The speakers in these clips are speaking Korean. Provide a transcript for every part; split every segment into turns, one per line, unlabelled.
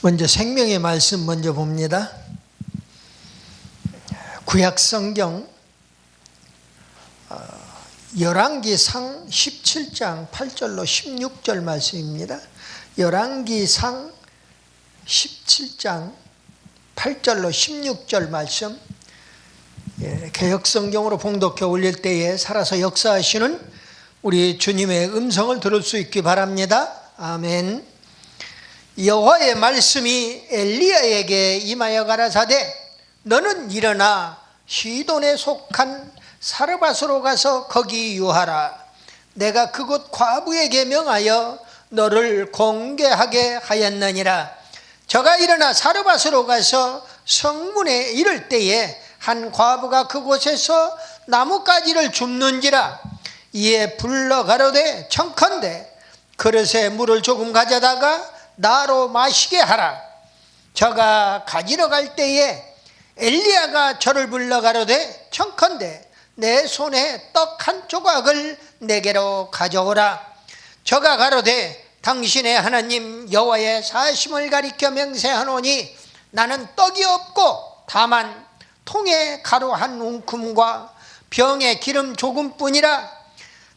먼저 생명의 말씀 먼저 봅니다. 구약성경 열왕기상 17장 8절로 16절 말씀입니다. 열왕기상 17장 8절로 16절 말씀, 개역성경으로 봉독해 올릴 때에 살아서 역사하시는 우리 주님의 음성을 들을 수 있기 바랍니다. 아멘. 여호와의 말씀이 엘리야에게 임하여 가라사대 너는 일어나 시돈에 속한 사르밧으로 가서 거기 유하라. 내가 그곳 과부에게 명하여 너를 공개하게 하였느니라. 저가 일어나 사르밧으로 가서 성문에 이를 때에 한 과부가 그곳에서 나뭇가지를 줍는지라. 이에 불러 가로되 청컨대 그릇에 물을 조금 가져다가 나로 마시게 하라. 저가 가지러 갈 때에 엘리야가 저를 불러 가로되 청컨대 내 손에 떡 한 조각을 내게로 가져오라. 저가 가로되 당신의 하나님 여호와의 사심을 가리켜 맹세하노니 나는 떡이 없고 다만 통에 가루 한 움큼과 병에 기름 조금뿐이라.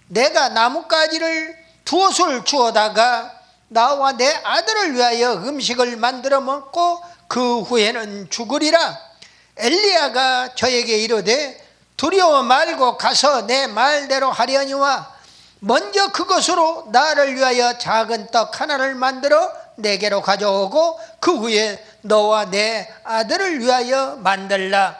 내가 나뭇가지를 두엇을 주어다가 나와 내 아들을 위하여 음식을 만들어 먹고 그 후에는 죽으리라. 엘리야가 저에게 이르되 두려워 말고 가서 내 말대로 하려니와 먼저 그것으로 나를 위하여 작은 떡 하나를 만들어 내게로 가져오고 그 후에 너와 내 아들을 위하여 만들라.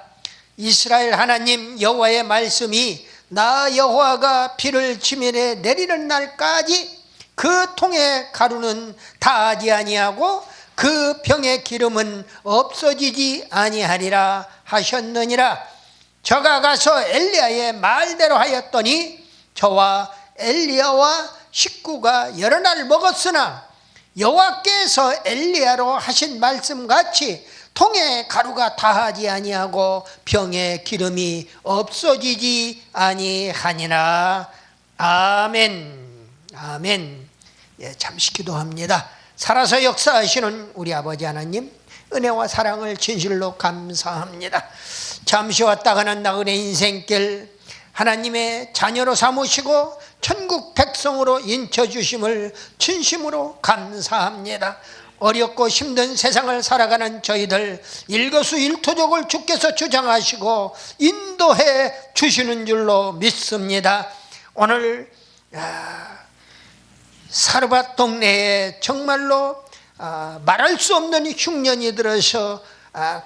이스라엘 하나님 여호와의 말씀이 나 여호와가 비를 지면에 내리는 날까지 그 통의 가루는 다하지 아니하고 그 병의 기름은 없어지지 아니하리라 하셨느니라. 저가 가서 엘리야의 말대로 하였더니 저와 엘리야와 식구가 여러 날 먹었으나 여호와께서 엘리야로 하신 말씀같이 통의 가루가 다하지 아니하고 병의 기름이 없어지지 아니하니라. 아멘. 아멘. 잠시 기도합니다. 살아서 역사하시는 우리 아버지 하나님, 은혜와 사랑을 진실로 감사합니다. 잠시 왔다 가는 나그네 인생길 하나님의 자녀로 삼으시고 천국 백성으로 인쳐주심을 진심으로 감사합니다. 어렵고 힘든 세상을 살아가는 저희들 일거수일투족을 주께서 주장하시고 인도해 주시는 줄로 믿습니다. 오늘 사르밧 동네에 정말로 말할 수 없는 흉년이 들어서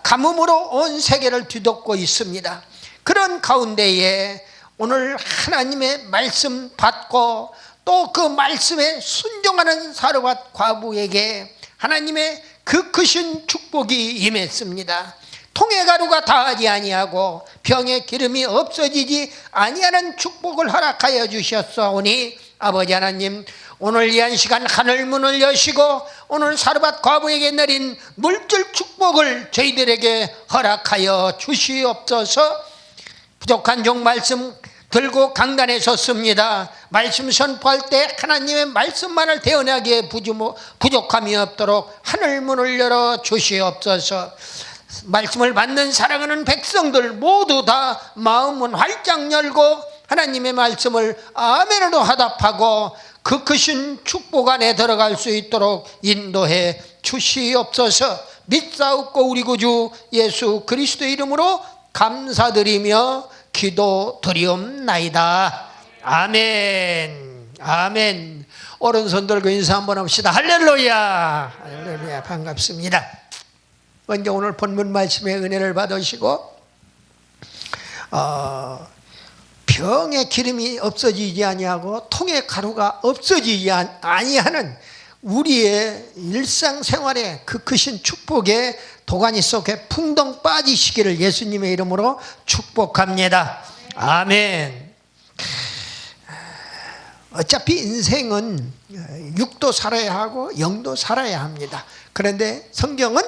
가뭄으로 온 세계를 뒤덮고 있습니다. 그런 가운데에 오늘 하나님의 말씀 받고 또 그 말씀에 순종하는 사르밧 과부에게 하나님의 그 크신 축복이 임했습니다. 통의 가루가 다하지 아니하고 병의 기름이 없어지지 아니하는 축복을 허락하여 주셨사오니 아버지 하나님, 오늘 이 한 시간 하늘 문을 여시고 오늘 사르밧 과부에게 내린 물질 축복을 저희들에게 허락하여 주시옵소서. 부족한 종 말씀 들고 강단에 섰습니다. 말씀 선포할 때 하나님의 말씀만을 대언하기에 부족함이 없도록 하늘 문을 열어 주시옵소서. 말씀을 받는 사랑하는 백성들 모두 다 마음은 활짝 열고 하나님의 말씀을 아멘으로 화답하고 그 크신 축복 안에 들어갈 수 있도록 인도해 주시옵소서. 믿사옵고 우리 구주 예수 그리스도의 이름으로 감사드리며 기도드리옵나이다. 아멘. 아멘. 오른손 들고 인사 한번 합시다. 할렐루야. 할렐루야. 반갑습니다. 먼저 오늘 본문 말씀의 은혜를 받으시고 병의 기름이 없어지지 아니하고 통의 가루가 없어지지 아니하는 우리의 일상생활에 그 크신 축복의 도가니 속에 풍덩 빠지시기를 예수님의 이름으로 축복합니다. 아멘. 어차피 인생은 육도 살아야 하고 영도 살아야 합니다. 그런데 성경은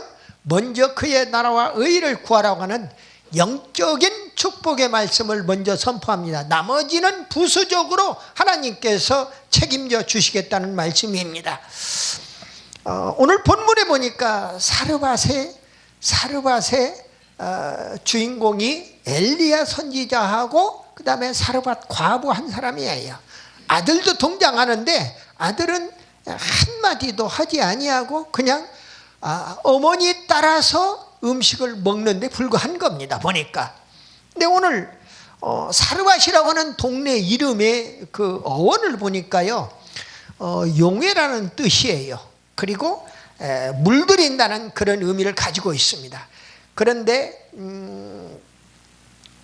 먼저 그의 나라와 의를 구하라고 하는 영적인 축복의 말씀을 먼저 선포합니다. 나머지는 부수적으로 하나님께서 책임져 주시겠다는 말씀입니다. 오늘 본문에 보니까 사르밧의 주인공이 엘리야 선지자하고 그 다음에 사르밧 과부 한 사람이에요. 아들도 등장하는데 아들은 한마디도 하지 아니하고 그냥 어머니 따라서 음식을 먹는데 불과한 겁니다, 보니까. 근데 오늘 사르밧이라고 하는 동네 이름의 그 어원을 보니까요, 용해라는 뜻이에요. 그리고 물들인다는 그런 의미를 가지고 있습니다. 그런데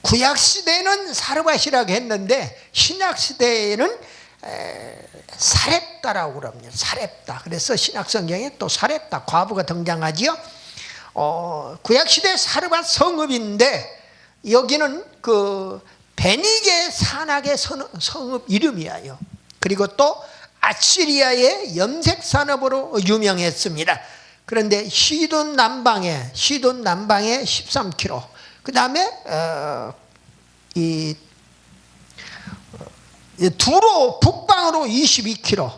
구약시대는 사르밧이라고 했는데 신약시대에는 사렙다라고 그럽니다. 사렙다. 그래서 신약성경에 또 사렙다 과부가 등장하지요. 구약시대 사르밧 성읍인데 여기는 그 베니게 산악의 성읍 이름이에요. 그리고 또 아시리아의 염색 산업으로 유명했습니다. 그런데 시돈 남방에 13km, 그 다음에 두로 북방으로 22km.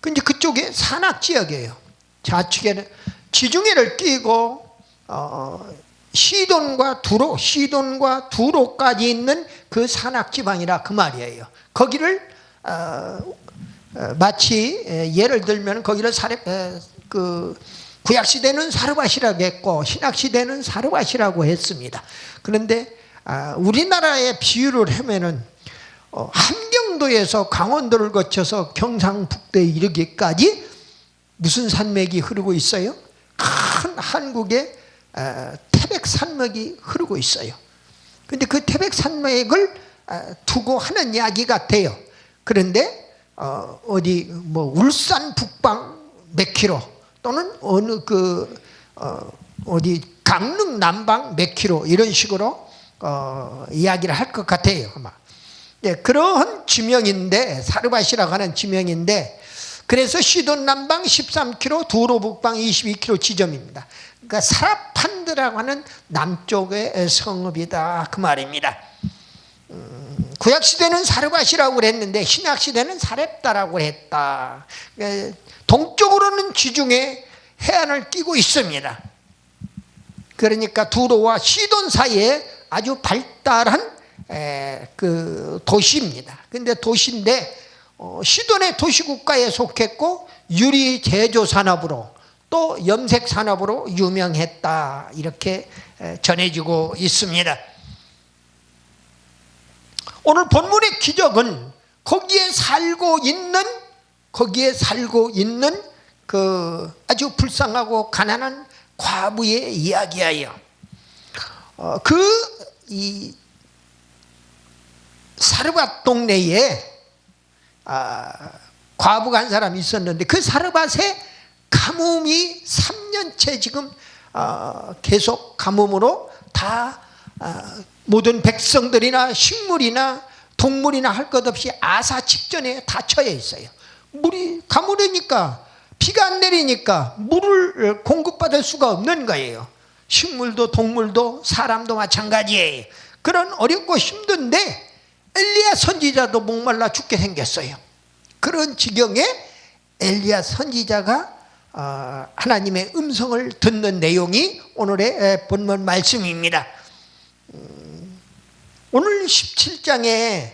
근데 그쪽에 산악 지역이에요. 좌측에는 지중해를 끼고 시돈과 두로까지 있는 그 산악 지방이라 그 말이에요. 거기를 마치 예를 들면 거기를 구약 시대는 사르밧이라고 했고 신약 시대는 사르밧이라고 했습니다. 그런데 우리나라의 비유를 하면은 함경도에서 강원도를 거쳐서 경상북도에 이르기까지 무슨 산맥이 흐르고 있어요? 큰 한국의 태백산맥이 흐르고 있어요. 근데 그 태백산맥을 두고 하는 이야기 같아요. 그런데 울산 북방 몇 킬로 또는 강릉 남방 몇 킬로 이런 식으로 이야기를 할 것 같아요. 네, 그러한 지명인데 사르밧이라고 하는 지명인데 그래서 시돈 남방 13km, 두로 북방 22km 지점입니다. 그러니까 사라판드라고 하는 남쪽의 성읍이다 그 말입니다. 구약시대는 사르밧이라고 그랬는데 신약시대는 사렙다라고 했다. 동쪽으로는 지중해 해안을 끼고 있습니다. 그러니까 두로와 시돈 사이에 아주 발달한 그 도시입니다. 근데 도시인데 시돈의 도시국가에 속했고 유리 제조 산업으로 또 염색 산업으로 유명했다 이렇게 전해지고 있습니다. 오늘 본문의 기적은 거기에 살고 있는 그 아주 불쌍하고 가난한 과부의 이야기예요. 이 사르밧 동네에 과부가 한 사람이 있었는데 그 사르밧에 가뭄이 3년째 지금 계속 가뭄으로 다 모든 백성들이나 식물이나 동물이나 할 것 없이 아사 직전에 다 처해 있어요. 물이 가물으니까 비가 안 내리니까 물을 공급받을 수가 없는 거예요. 식물도 동물도 사람도 마찬가지예요. 그런 어렵고 힘든데 엘리야 선지자도 목말라 죽게 생겼어요. 그런 지경에 엘리야 선지자가 하나님의 음성을 듣는 내용이 오늘의 본문 말씀입니다. 오늘 17장에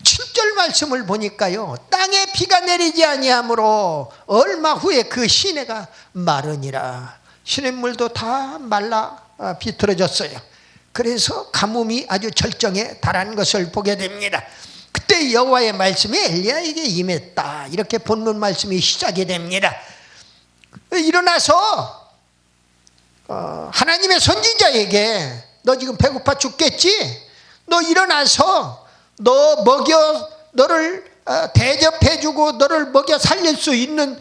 7절 말씀을 보니까요, 땅에 비가 내리지 아니하므로 얼마 후에 그 시내가 마르니라. 시냇물도 다 말라 비틀어졌어요. 그래서 가뭄이 아주 절정에 달한 것을 보게 됩니다. 그때 여호와의 말씀이 엘리야에게 임했다. 이렇게 본문 말씀이 시작이 됩니다. 일어나서 하나님의 선지자에게 너 지금 배고파 죽겠지? 너 일어나서 너를 대접해주고 너를 먹여 살릴 수 있는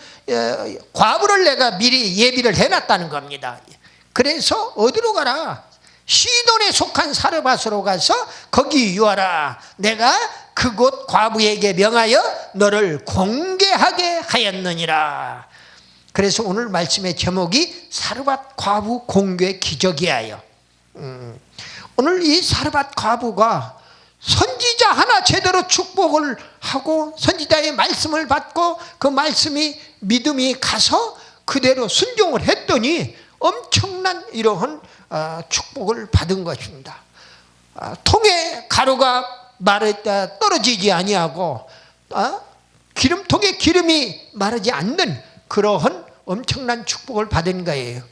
과부를 내가 미리 예비를 해놨다는 겁니다. 그래서 어디로 가라? 시돈에 속한 사르밧으로 가서 거기 유하라. 내가 그곳 과부에게 명하여 너를 공개하게 하였느니라. 그래서 오늘 말씀의 제목이 사르밧 과부 공개 기적이에요. 오늘 이 사르밧 과부가 선지자 하나 제대로 축복을 하고 선지자의 말씀을 받고 그 말씀이 믿음이 가서 그대로 순종을 했더니 엄청난 이러한 축복을 받은 것입니다. 통에 가루가 떨어지지 아니하고 기름통에 기름이 마르지 않는 그러한 엄청난 축복을 받은 거예요.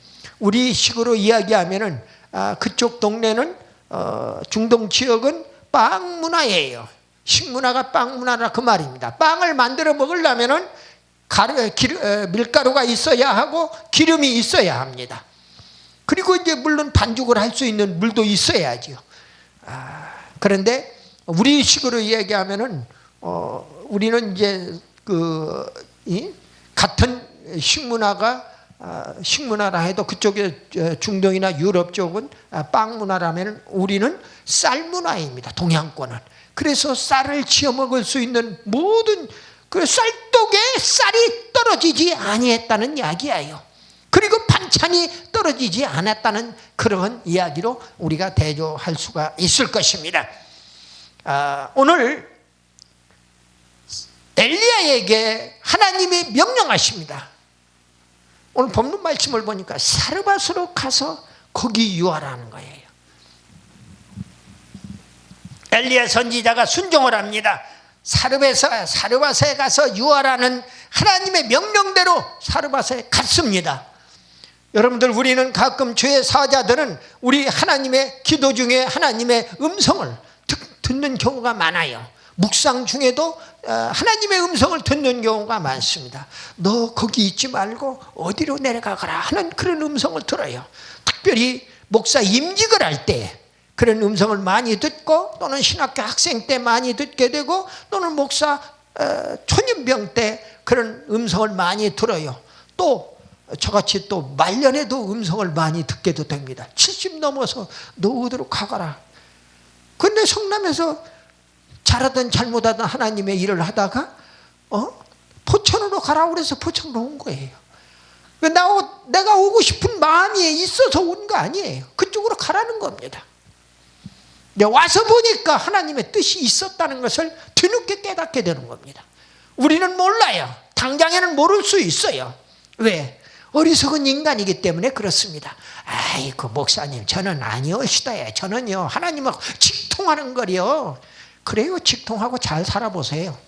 우리 식으로 이야기하면은 그쪽 동네는 중동 지역은 빵 문화예요. 식문화가 빵 문화라 그 말입니다. 빵을 만들어 먹으려면은 밀가루가 있어야 하고 기름이 있어야 합니다. 그리고 이제 물론 반죽을 할 수 있는 물도 있어야죠. 그런데 우리 식으로 이야기하면은 우리는 이제 같은 식문화라 해도 그쪽에 중동이나 유럽 쪽은 빵 문화라면 우리는 쌀 문화입니다. 동양권은. 그래서 쌀을 지어 먹을 수 있는 모든 그 쌀독에 쌀이 떨어지지 아니했다는 이야기예요. 그리고 반찬이 떨어지지 않았다는 그런 이야기로 우리가 대조할 수가 있을 것입니다. 오늘 엘리야에게 하나님이 명령하십니다. 오늘 본문 말씀을 보니까 사르밧으로 가서 거기 유하라는 거예요. 엘리야 선지자가 순종을 합니다. 사르밧에 가서 유하라는 하나님의 명령대로 사르밧에 갔습니다. 여러분들, 우리는 가끔 죄의 사자들은 우리 하나님의 기도 중에 하나님의 음성을 듣는 경우가 많아요. 묵상 중에도 하나님의 음성을 듣는 경우가 많습니다. 너 거기 있지 말고 어디로 내려가거라 하는 그런 음성을 들어요. 특별히 목사 임직을 할 때 그런 음성을 많이 듣고, 또는 신학교 학생 때 많이 듣게 되고, 또는 목사 초년병 때 그런 음성을 많이 들어요. 또 저같이 또 말년에도 음성을 많이 듣게도 됩니다. 70 넘어서 너 어디로 가거라. 그런데 성남에서 잘하든 잘못하든 하나님의 일을 하다가 포천으로 가라고 그래서 포천으로 온 거예요. 내가 오고 싶은 마음이 있어서 온 거 아니에요. 그쪽으로 가라는 겁니다. 와서 보니까 하나님의 뜻이 있었다는 것을 뒤늦게 깨닫게 되는 겁니다. 우리는 몰라요. 당장에는 모를 수 있어요. 왜? 어리석은 인간이기 때문에 그렇습니다. 아이고 목사님, 저는 아니오시다요. 저는요 하나님하고 직통하는 거요. 그래요. 직통하고 잘 살아보세요.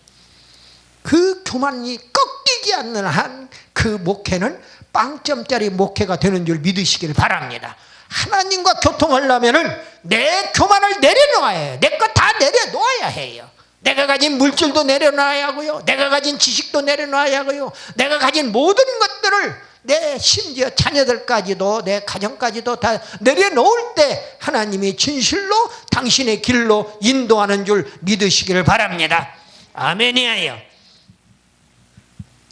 그 교만이 꺾이지 않는 한 그 목회는 빵점짜리 목회가 되는 줄 믿으시길 바랍니다. 하나님과 교통하려면은 내 교만을 내려놓아야 해요. 내 것 다 내려놓아야 해요. 내가 가진 물질도 내려놔야 하고요. 내가 가진 지식도 내려놔야 하고요. 내가 가진 모든 것들을, 내 심지어 자녀들까지도, 내 가정까지도 다 내려놓을 때 하나님이 진실로 당신의 길로 인도하는 줄 믿으시기를 바랍니다. 아멘이에요.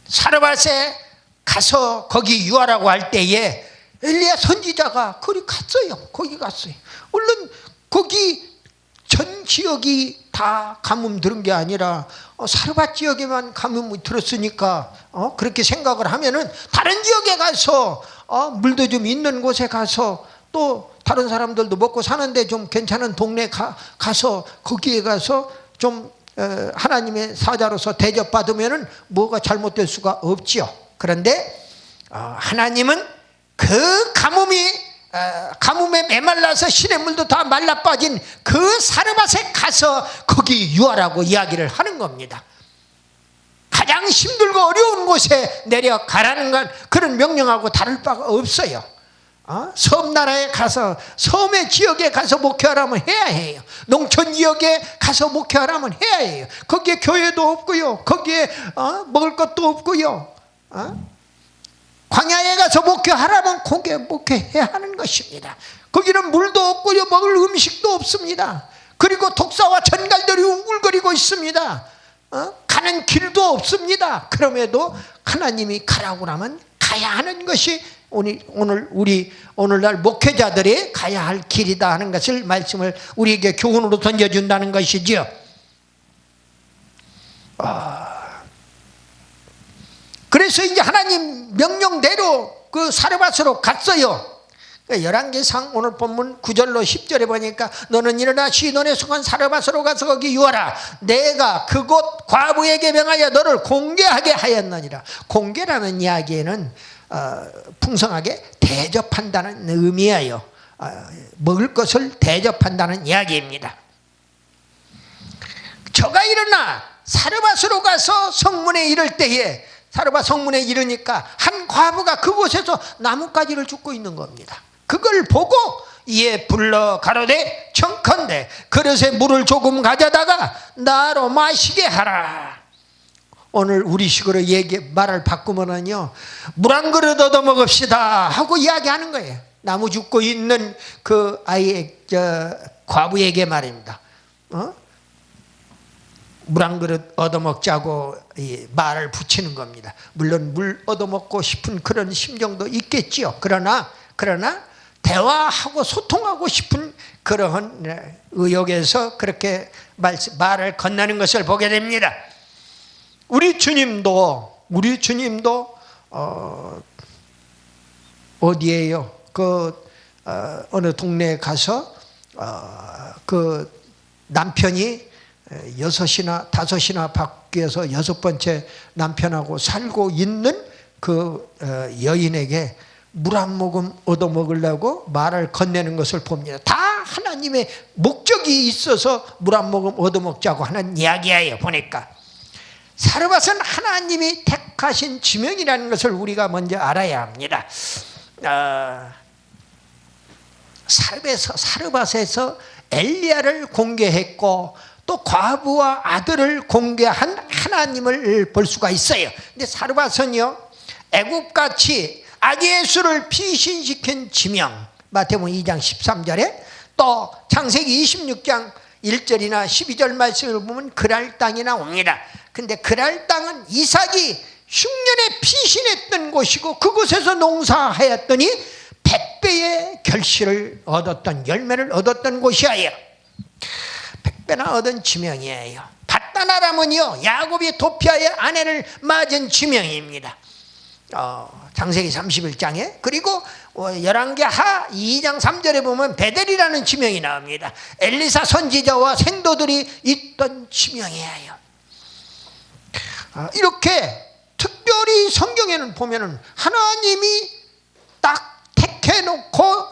사르밧에 가서 거기 유하라고 할 때에 엘리야 선지자가 거기 갔어요. 물론 거기 전 지역이 다 가뭄 들은 게 아니라 사르밧 지역에만 가뭄이 들었으니까 그렇게 생각을 하면은 다른 지역에 가서 물도 좀 있는 곳에 가서, 또 다른 사람들도 먹고 사는데 좀 괜찮은 동네 가서 거기에 가서 좀 하나님의 사자로서 대접받으면은 뭐가 잘못될 수가 없지요. 그런데 하나님은 그 가뭄에 메말라서 시냇물도 다 말라 빠진 그 사르밧에 가서 거기 유하라고 이야기를 하는 겁니다. 가장 힘들고 어려운 곳에 내려가라는 건 그런 명령하고 다를 바가 없어요. 섬나라에 가서, 섬의 지역에 가서 목회하라면 해야 해요. 농촌 지역에 가서 목회하라면 해야 해요. 거기에 교회도 없고요. 거기에 먹을 것도 없고요. 광야에 가서 목회하라면 거기에 목회해야 하는 것입니다. 거기는 물도 없고요. 먹을 음식도 없습니다. 그리고 독사와 전갈들이 웅글거리고 있습니다. 가는 길도 없습니다. 그럼에도 하나님이 가라고 하면 가야 하는 것이 오늘날 목회자들이 가야 할 길이다 하는 것을, 말씀을 우리에게 교훈으로 던져준다는 것이지요. 그래서 이제 하나님 명령대로 그 사르밧으로 갔어요. 열왕기상 오늘 본문 9절로 10절에 보니까 너는 일어나 시돈의 수건 사르밧으로 가서 거기 유하라. 내가 그곳 과부에게 명하여 너를 공개하게 하였느니라. 공개라는 이야기에는 풍성하게 대접한다는 의미예요. 먹을 것을 대접한다는 이야기입니다. 저가 일어나 사르밧으로 가서 성문에 이를 때에 사르밧 성문에 이르니까 한 과부가 그곳에서 나뭇가지를 줍고 있는 겁니다. 그걸 보고 이에 불러 가로되 청컨대 그릇에 물을 조금 가져다가 나로 마시게 하라. 오늘 우리식으로 말을 바꾸면은요, 물 한 그릇 얻어 먹읍시다 하고 이야기하는 거예요. 나무 줍고 있는 그 과부에게 말입니다. 물 한 그릇 얻어먹자고 말을 붙이는 겁니다. 물론 물 얻어먹고 싶은 그런 심정도 있겠지요. 그러나 대화하고 소통하고 싶은 그러한 의욕에서 그렇게 말을 건너는 것을 보게 됩니다. 우리 주님도 어디에요? 어느 동네에 가서 그 남편이 6이나 5이나 바뀌어서 6번째 남편하고 살고 있는 그 여인에게 물 한 모금 얻어 먹으려고 말을 건네는 것을 봅니다. 다 하나님의 목적이 있어서 물 한 모금 얻어 먹자고 하는 이야기예요. 보니까 사르밧은 하나님이 택하신 지명이라는 것을 우리가 먼저 알아야 합니다. 사르밧에서 엘리야를 공개했고 또 과부와 아들을 공개한 하나님을 볼 수가 있어요. 근데 사르밧은요, 애국같이 아기예수를 피신시킨 지명, 마태복음 2장 13절에 또 창세기 26장 1절이나 12절 말씀을 보면 그랄 땅이 나옵니다. 근데 그랄 땅은 이삭이 흉년에 피신했던 곳이고 그곳에서 농사하였더니 100배의 결실을 얻었던, 열매를 얻었던 곳이에요. 100배나 얻은 지명이에요. 밧다나람은요, 야곱이 도피아의 아내를 맞은 지명입니다. 창세기 31장에, 그리고 열왕기하 2장 3절에 보면 베델이라는 지명이 나옵니다. 엘리사 선지자와 생도들이 있던 지명이에요. 이렇게 특별히 성경에는 보면은 하나님이 딱 택해놓고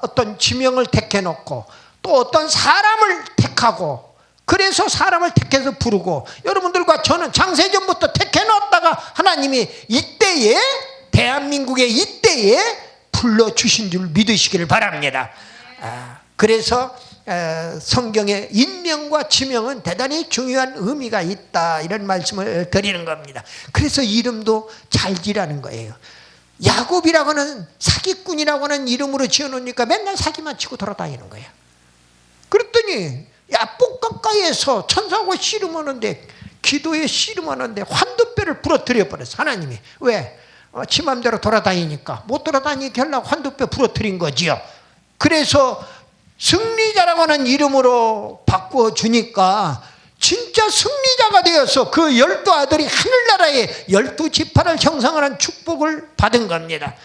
어떤 지명을 택해놓고 또 어떤 사람을 택하고, 그래서 사람을 택해서 부르고, 여러분들과 저는 창세전부터 택해놨다가 하나님이 이때에, 대한민국의 이때에 불러주신 줄 믿으시기를 바랍니다. 그래서 성경의 인명과 지명은 대단히 중요한 의미가 있다, 이런 말씀을 드리는 겁니다. 그래서 이름도 잘 지라는 거예요. 야곱이라고는, 사기꾼이라고는 이름으로 지어놓으니까 맨날 사기만 치고 돌아다니는 거예요. 그랬더니 야복 가까이에서 천사하고 씨름하는데, 기도에 씨름하는데 환두뼈를 부러뜨려 버렸어, 하나님이. 왜? 지 맘대로 돌아다니니까. 못 돌아다니게 하려고 환두뼈 부러뜨린 거지요. 그래서 승리자라고 하는 이름으로 바꿔주니까 진짜 승리자가 되어서 그 12 아들이 하늘나라의 12지파를 형성하는 축복을 받은 겁니다.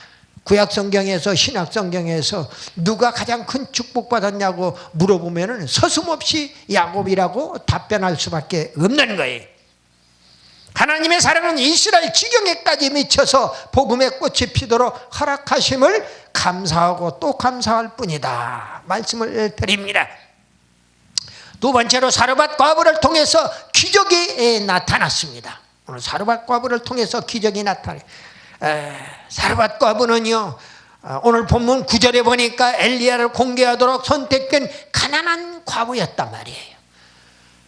구약성경에서, 신약성경에서 누가 가장 큰 축복받았냐고 물어보면 서슴없이 야곱이라고 답변할 수밖에 없는 거예요. 하나님의 사랑은 이스라엘 지경에까지 미쳐서 복음의 꽃이 피도록 허락하심을 감사하고 또 감사할 뿐이다, 말씀을 드립니다. 두 번째로 사르밧 과부를 통해서 기적이 나타났습니다. 오늘 사르밧 과부를 통해서 기적이 나타나요. 사르밧 과부는요, 오늘 본문 9절에 보니까 엘리야를 공개하도록 선택된 가난한 과부였단 말이에요.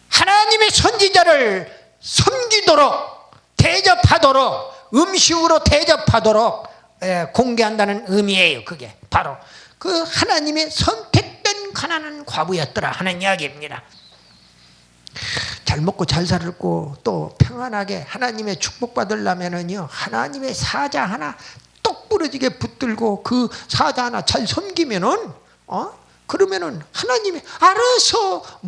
하나님의 선지자를 섬기도록, 대접하도록, 음식으로 대접하도록 공개한다는 의미예요. 그게 바로 그 하나님의 선택된 가난한 과부였더라 하는 이야기입니다. 잘 먹고 잘 살고 또 평안하게 하나님의 축복받으려면은요, 하나님의 사자 하나 똑 부러지게 붙들고 그 사자 하나 잘 섬기면은, 그러면은 하나님이 알아서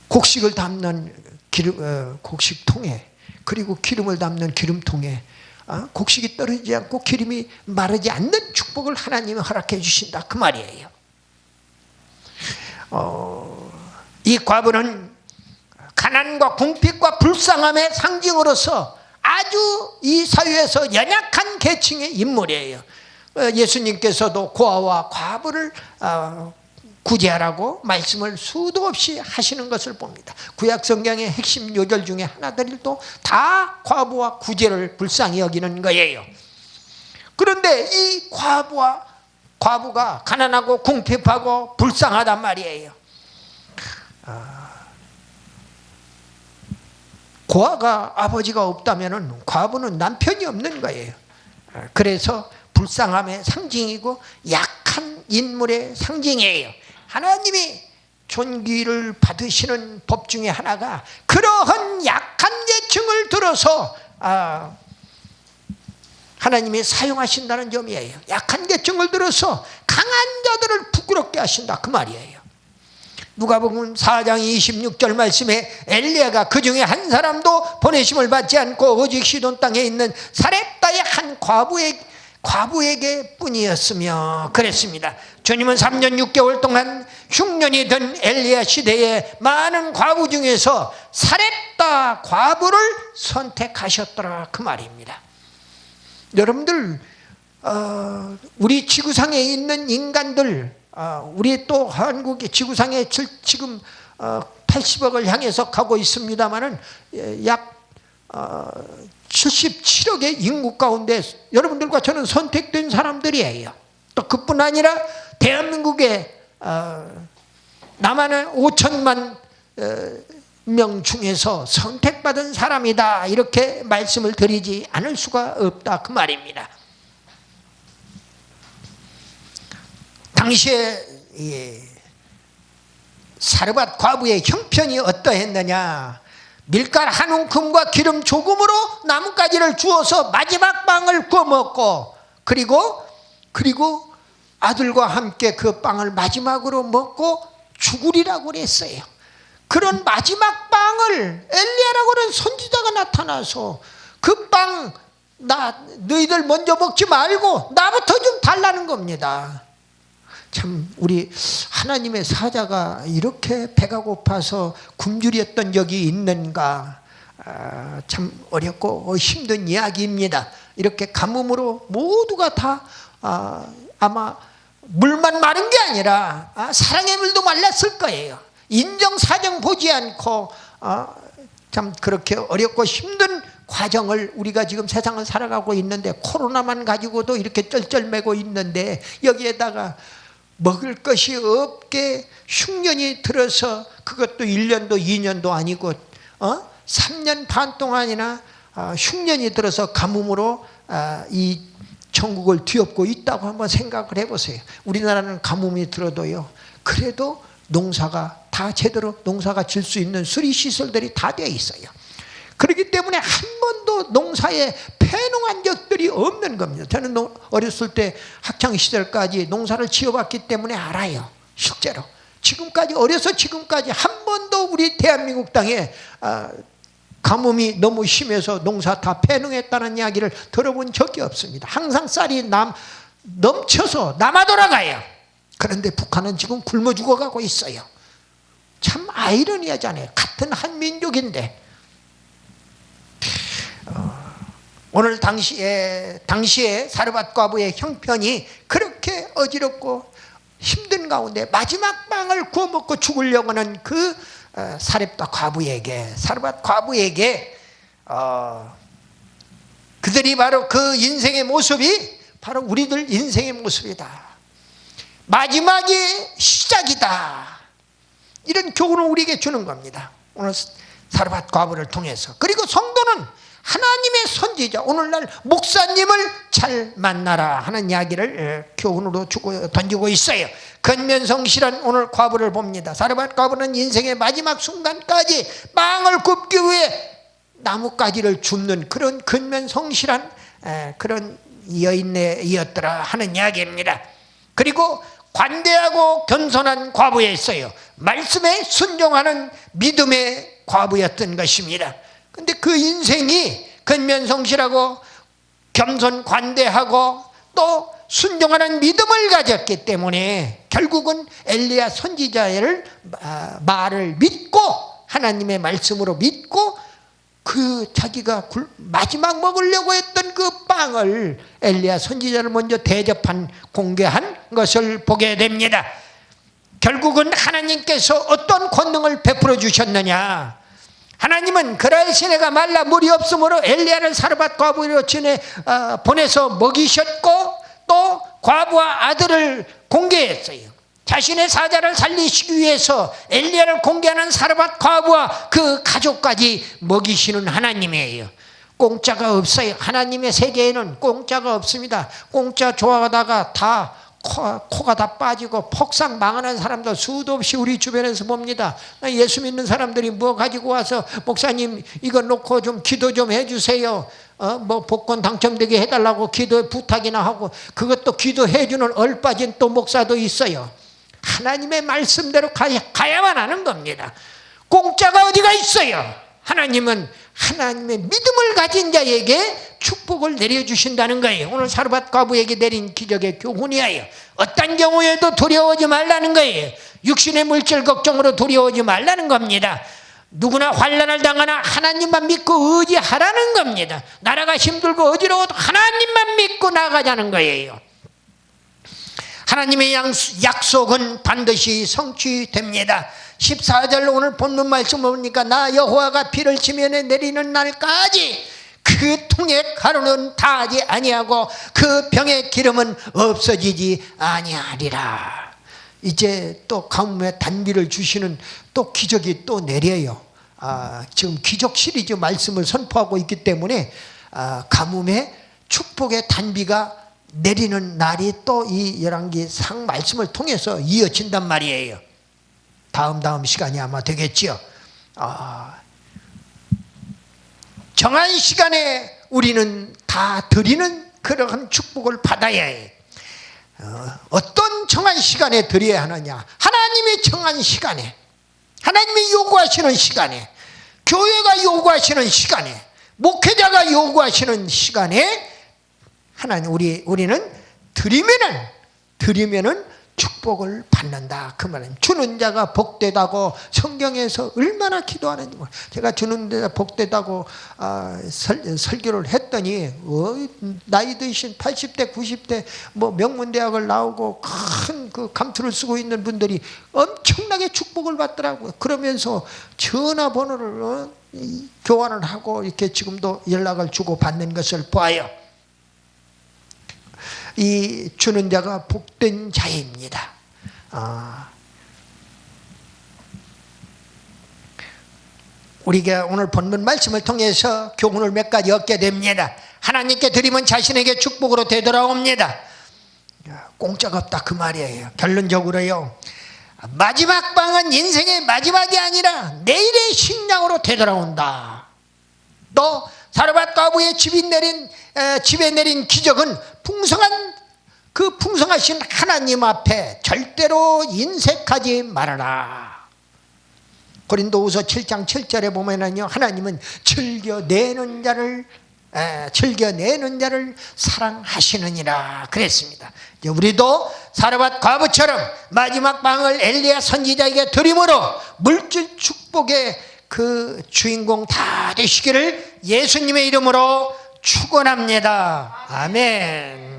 곡식을 담는 곡식통에, 그리고 기름을 담는 기름통에 곡식이 떨어지지 않고 기름이 마르지 않는 축복을 하나님이 허락해 주신다, 그 말이에요. 이 과부는 가난과 궁핍과 불쌍함의 상징으로서 아주 이 사회에서 연약한 계층의 인물이에요. 예수님께서도 고아와 과부를 구제하라고 말씀을 수도 없이 하시는 것을 봅니다. 구약 성경의 핵심 요절 중에 하나들도 다 과부와 구제를 불쌍히 여기는 거예요. 그런데 이 과부가 가난하고 궁핍하고 불쌍하단 말이에요. 고아가 아버지가 없다면 과부는 남편이 없는 거예요. 그래서 불쌍함의 상징이고 약한 인물의 상징이에요. 하나님이 존귀를 받으시는 법 중에 하나가 그러한 약한 계층을 들어서 하나님이 사용하신다는 점이에요. 약한 계층을 들어서 강한 자들을 부끄럽게 하신다, 그 말이에요. 누가복음 4장 26절 말씀에 엘리야가 그 중에 한 사람도 보내심을 받지 않고 오직 시돈 땅에 있는 사렙다의 한 과부에게 뿐이었으며 그랬습니다. 주님은 3년 6개월 동안 흉년이 든 엘리야 시대에 많은 과부 중에서 사렙다 과부를 선택하셨더라, 그 말입니다. 여러분들, 우리 지구상에 있는 인간들, 우리 또 한국의 지구상에 지금 80억을 향해서 가고 있습니다마는 약 77억의 인구 가운데 여러분들과 저는 선택된 사람들이에요. 또 그뿐 아니라 대한민국에 남한의 5천만 명 중에서 선택받은 사람이다, 이렇게 말씀을 드리지 않을 수가 없다, 그 말입니다. 당시에 사르밧 과부의 형편이 어떠했느냐? 밀가루 한 움큼과 기름 조금으로 나뭇가지를 주어서 마지막 빵을 구워 먹고, 그리고 아들과 함께 그 빵을 마지막으로 먹고 죽으리라고 그랬어요. 그런 마지막 빵을 엘리야라고 하는 선지자가 나타나서 그 빵 너희들 먼저 먹지 말고 나부터 좀 달라는 겁니다. 참 우리 하나님의 사자가 이렇게 배가 고파서 굶주렸던 적이 있는가? 참 어렵고 힘든 이야기입니다. 이렇게 가뭄으로 모두가 다 아마 물만 마른 게 아니라 사랑의 물도 말랐을 거예요. 인정사정 보지 않고 참 그렇게 어렵고 힘든 과정을 우리가 지금 세상을 살아가고 있는데, 코로나만 가지고도 이렇게 쩔쩔매고 있는데 여기에다가 먹을 것이 없게 흉년이 들어서, 그것도 1년도 2년도 아니고 3년 반 동안이나 흉년이 들어서 가뭄으로 이 전국을 뒤엎고 있다고 한번 생각을 해보세요. 우리나라는 가뭄이 들어도요, 그래도 농사가 다 제대로 농사가 질 수 있는 수리시설들이 다 되어 있어요. 그렇기 때문에 한 번도 농사에 패농한 적들이 없는 겁니다. 저는 어렸을 때 학창시절까지 농사를 지어봤기 때문에 알아요. 실제로 지금까지, 어려서 지금까지 한 번도 우리 대한민국 땅에 가뭄이 너무 심해서 농사 다 패농했다는 이야기를 들어본 적이 없습니다. 항상 쌀이 넘쳐서 남아 돌아가요. 그런데 북한은 지금 굶어 죽어가고 있어요. 참 아이러니하잖아요. 같은 한 민족인데. 오늘 당시에 사르밧 과부의 형편이 그렇게 어지럽고 힘든 가운데 마지막 빵을 구워 먹고 죽으려고 하는 그 사렙다 과부에게, 사르밧 과부에게 그들이 바로 그 인생의 모습이 바로 우리들 인생의 모습이다. 마지막이 시작이다. 이런 교훈을 우리에게 주는 겁니다. 오늘 사르밧 과부를 통해서. 그리고 성도는 하나님의 선지자, 오늘날 목사님을 잘 만나라 하는 이야기를 교훈으로 던지고 있어요. 근면성실한 오늘 과부를 봅니다. 사르밧 과부는 인생의 마지막 순간까지 빵을 굽기 위해 나뭇가지를 줍는 그런 근면성실한 그런 여인이었더라 하는 이야기입니다. 그리고 관대하고 겸손한 과부였어요. 말씀에 순종하는 믿음의 과부였던 것입니다. 근데 그 인생이 근면성실하고 겸손 관대하고 또 순종하는 믿음을 가졌기 때문에 결국은 엘리야 선지자의 말을 믿고 하나님의 말씀으로 믿고 그 자기가 마지막 먹으려고 했던 그 빵을 엘리야 선지자를 먼저 대접한 공개한 것을 보게 됩니다. 결국은 하나님께서 어떤 권능을 베풀어 주셨느냐. 하나님은 그랄 시내가 말라 물이 없으므로 엘리야를 사르밧 과부로 보내서 먹이셨고 또 과부와 아들을 공개했어요. 자신의 사자를 살리시기 위해서 엘리야를 공개하는 사르밧 과부와 그 가족까지 먹이시는 하나님이에요. 공짜가 없어요. 하나님의 세계에는 공짜가 없습니다. 공짜 좋아하다가 다 코가 다 빠지고 폭삭 망하는 사람도 수도 없이 우리 주변에서 봅니다. 예수 믿는 사람들이 뭐 가지고 와서 목사님 이거 놓고 좀 기도 좀 해주세요. 뭐 복권 당첨되게 해달라고 기도 부탁이나 하고 그것도 기도해주는 얼빠진 또 목사도 있어요. 하나님의 말씀대로 가야만 하는 겁니다. 공짜가 어디가 있어요? 하나님은 하나님의 믿음을 가진 자에게 축복을 내려주신다는 거예요. 오늘 사르밧 과부에게 내린 기적의 교훈이에요. 어떤 경우에도 두려워하지 말라는 거예요. 육신의 물질 걱정으로 두려워하지 말라는 겁니다. 누구나 환난을 당하나 하나님만 믿고 의지하라는 겁니다. 나라가 힘들고 어지러워도 하나님만 믿고 나가자는 거예요. 하나님의 약속은 반드시 성취됩니다. 14절 오늘 본문 말씀 보니까 나 여호와가 비를 지면에 내리는 날까지 그 통의 가루는 다하지 아니하고 그 병의 기름은 없어지지 아니하리라. 이제 또 가뭄에 단비를 주시는 또 기적이 또 내려요. 지금 기적 시리즈 말씀을 선포하고 있기 때문에 가뭄에 축복의 단비가 내리는 날이 또 이 열왕기상 말씀을 통해서 이어진단 말이에요. 다음 시간이 아마 되겠지요. 정한 시간에 우리는 다 드리는 그런 축복을 받아야 해요. 어떤 정한 시간에 드려야 하느냐? 하나님의 정한 시간에, 하나님이 요구하시는 시간에, 교회가 요구하시는 시간에, 목회자가 요구하시는 시간에 우리는 드리면은 축복을 받는다. 그 말은 주는 자가 복되다고 성경에서 얼마나 기도하는지. 제가 주는 자가 복되다고 설교를 했더니 나이 드신 80대 90대 뭐 명문대학을 나오고 큰 그 감투를 쓰고 있는 분들이 엄청나게 축복을 받더라고요. 그러면서 전화번호를 교환을 하고 이렇게 지금도 연락을 주고 받는 것을 보아요. 이 주는 자가 복된 자입니다. 우리가 오늘 본문 말씀을 통해서 교훈을 몇 가지 얻게 됩니다. 하나님께 드리면 자신에게 축복으로 되돌아옵니다. 공짜가 없다 그 말이에요. 결론적으로요, 마지막 방은 인생의 마지막이 아니라 내일의 식량으로 되돌아온다. 또 사르밧 과부의 집에 내린 기적은 풍성하신 하나님 앞에 절대로 인색하지 말아라. 고린도후서 7장 7절에 보면은요, 하나님은 즐겨내는 자를 사랑하시느니라 그랬습니다. 이제 우리도 사르밧 과부처럼 마지막 방을 엘리야 선지자에게 드림으로 물질 축복의 그 주인공 다 되시기를 예수님의 이름으로 축원합니다. 아멘.